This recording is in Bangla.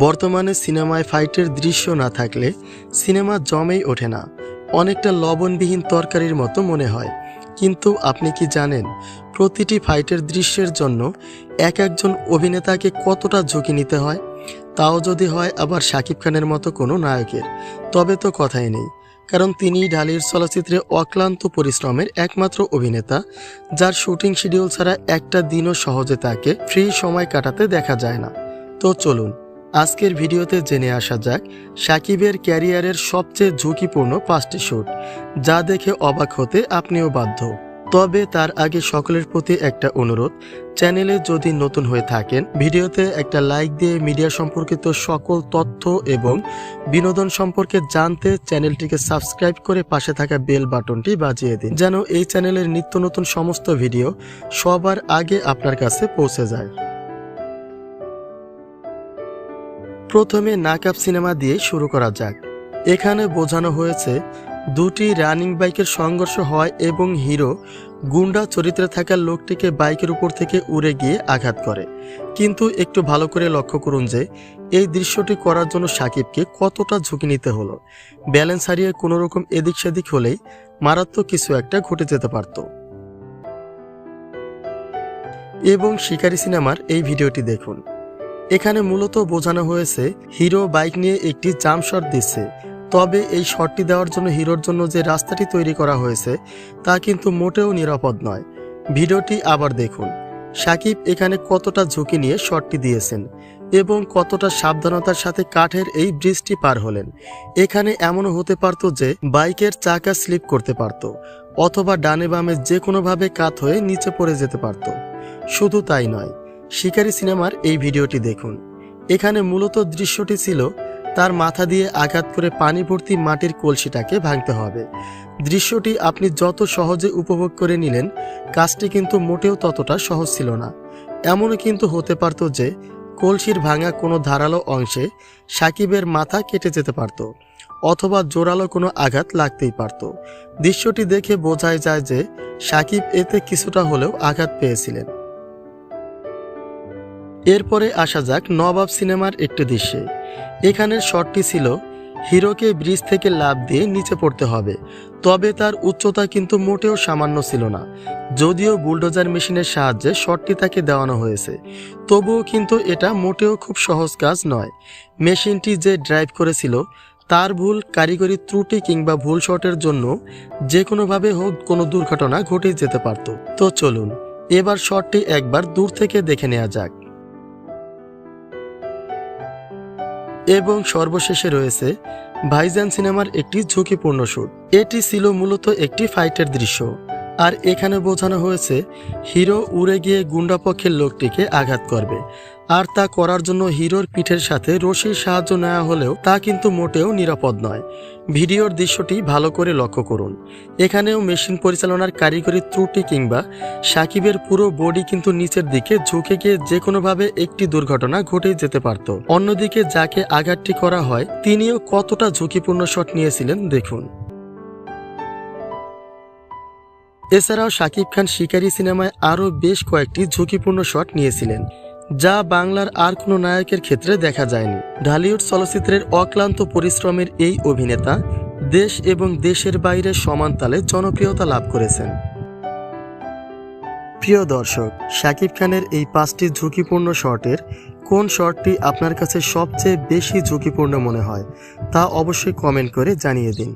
বর্তমানে সিনেমায় ফাইটের দৃশ্য না থাকলে সিনেমা জমেই ওঠে না, অনেকটা লবণবিহীন তরকারির মতো মনে হয়। কিন্তু আপনি কি জানেন প্রতিটি ফাইটের দৃশ্যের জন্য একজন অভিনেতাকে কতটা ঝুঁকি নিতে হয়? তাও যদি হয় আবার শাকিব খানের মতো কোনো নায়কের, তবে তো কথাই নেই। কারণ তিনি ঢালির চলচ্চিত্রে অক্লান্ত পরিশ্রমের একমাত্র অভিনেতা, যার শুটিং শিডিউল ছাড়া একটা দিনও সহজে তাকে ফ্রি সময় কাটাতে দেখা যায় না। তো চলুন আজকের ভিডিওতে জেনে আসা যাক শাকিবের ক্যারিয়ারের সবচেয়ে ঝুঁকিপূর্ণ 5টি শুট, যা দেখে অবাক হতে আপনিও বাধ্য। তবে তার আগে সকলের প্রতি একটা অনুরোধ, চ্যানেলে যদি নতুন হয়ে থাকেন ভিডিওতে একটা লাইক দিয়ে মিডিয়া সম্পর্কিত সকল তথ্য এবং বিনোদন সম্পর্কে জানতে চ্যানেলটিকে সাবস্ক্রাইব করে পাশে থাকা বেল বাটনটি বাজিয়ে দিন, যেন এই চ্যানেলের নিত্য নতুন সমস্ত ভিডিও সবার আগে আপনার কাছে পৌঁছে যায়। প্রথমে নাকাব সিনেমা দিয়ে শুরু করা যাক। এখানে বোঝানো হয়েছে দুটি রানিং বাইকের সংঘর্ষ হয় এবং হিরো গুন্ডা চরিত্রে থাকা লোকটিকে বাইকের উপর থেকে উড়ে গিয়ে আঘাত করে। কিন্তু একটু ভালো করে লক্ষ্য করুন যে এই দৃশ্যটি করার জন্য শাকিবকে কতটা ঝুঁকি নিতে হলো। ব্যালেন্স হারিয়ে কোনো রকম এদিক সেদিক হলেই মারাত্মক কিছু একটা ঘটে যেতে পারত। এবং শিকারী সিনেমার এই ভিডিওটি দেখুন। এখানে মূলত বোঝানো হয়েছে হিরো বাইক নিয়ে একটি জাম্প শট দিচ্ছে, তবে এই শটটি দেওয়ার জন্য হিরোর জন্য যে রাস্তাটি তৈরি করা হয়েছে তা কিন্তু মোটেও নিরাপদ নয়। ভিডিওটি আবার দেখুন। শাকিব এখানে কতটা ঝুঁকি নিয়ে শটটি দিয়েছেন এবং কতটা সাবধানতার সাথে কাঠের এই ব্রিজটি পার হলেন। এখানে এমনও হতে পারত যে বাইকের চাকা স্লিপ করতে পারত, অথবা ডানে বামে যে কোনোভাবে কাত হয়ে নিচে পড়ে যেতে পারত। শুধু তাই নয়, শিকারী সিনেমার এই ভিডিওটি দেখুন। এখানে মূলত দৃশ্যটি ছিল তার মাথা দিয়ে আঘাত করে পানি ভর্তি মাটির কলসিটাকে ভাঙতে হবে। দৃশ্যটি আপনি যত সহজে উপভোগ করে নিলেন, কাজটি কিন্তু মোটেও ততটা সহজ ছিল না। এমনও কিন্তু হতে পারত যে কলসির ভাঙা কোনো ধারালো অংশে শাকিবের মাথা কেটে যেতে পারত, অথবা জোরালো কোনো আঘাত লাগতেই পারত। দৃশ্যটি দেখে বোঝাই যায় যে শাকিব এতে কিছুটা হলেও আঘাত পেয়েছিলেন। এরপরে আসা যাক নবাব সিনেমার একটি দৃশ্যে। এখানের শটটি ছিল হিরোকে ব্রিজ থেকে লাফ দিয়ে নিচে পড়তে হবে, তবে তার উচ্চতা কিন্তু মোটেও সামান্য ছিল না। যদিও বুলডোজার মেশিনের সাহায্যে শটটি তাকে দেওয়ানো হয়েছে, তবুও কিন্তু এটা মোটেও খুব সহজ কাজ নয়। মেশিনটি যে ড্রাইভ করেছিল তার ভুল, কারিগরি ত্রুটি কিংবা ভুল শটের জন্য যে কোনোভাবে হোক কোনো দুর্ঘটনা ঘটে যেতে পারত। তো চলুন এবার শটটি একবার দূর থেকে দেখে নেওয়া যাক। এবং সর্বশেষে রয়েছে ভাইজান সিনেমার একটি ঝুঁকিপূর্ণ শুট। এটি ছিল মূলত একটি ফাইটের দৃশ্য, আর এখানে বোঝানো হয়েছে হিরো উড়ে গিয়ে গুন্ডা পক্ষের লোকটিকে আঘাত করবে, আর তা করার জন্য হিরোর পিঠের সাথে রশির সাহায্য নেওয়া হলেও তা কিন্তু মোটেও নিরাপদ নয়। ভিডিওর দৃশ্যটি ভালো করে লক্ষ্য করুন। এখানেও মেশিন পরিচালনার কারিগরি ত্রুটি কিংবা শাকিবের পুরো বডি কিন্তু নিচের দিকে ঝুঁকে গিয়ে যে কোনোভাবে একটি দুর্ঘটনা ঘটে যেতে পারত। অন্যদিকে যাকে আঘাতটি করা হয় তিনিও কতটা ঝুঁকিপূর্ণ শট নিয়েছিলেন দেখুন। এছাড়াও শাকিব খান শিকারী সিনেমায় আরও বেশ কয়েকটি ঝুঁকিপূর্ণ শট নিয়েছিলেন, যা বাংলার আর কোনো নায়কের ক্ষেত্রে দেখা যায়নি। ঢালিউড চলচ্চিত্রের অক্লান্ত পরিশ্রমের এই অভিনেতা দেশ এবং দেশের বাইরে সমান তালে জনপ্রিয়তা লাভ করেছেন। প্রিয় দর্শক, শাকিব খানের এই 5টি ঝুঁকিপূর্ণ শটের কোন শটটি আপনার কাছে সবচেয়ে বেশি ঝুঁকিপূর্ণ মনে হয় তা অবশ্যই কমেন্ট করে জানিয়ে দিন।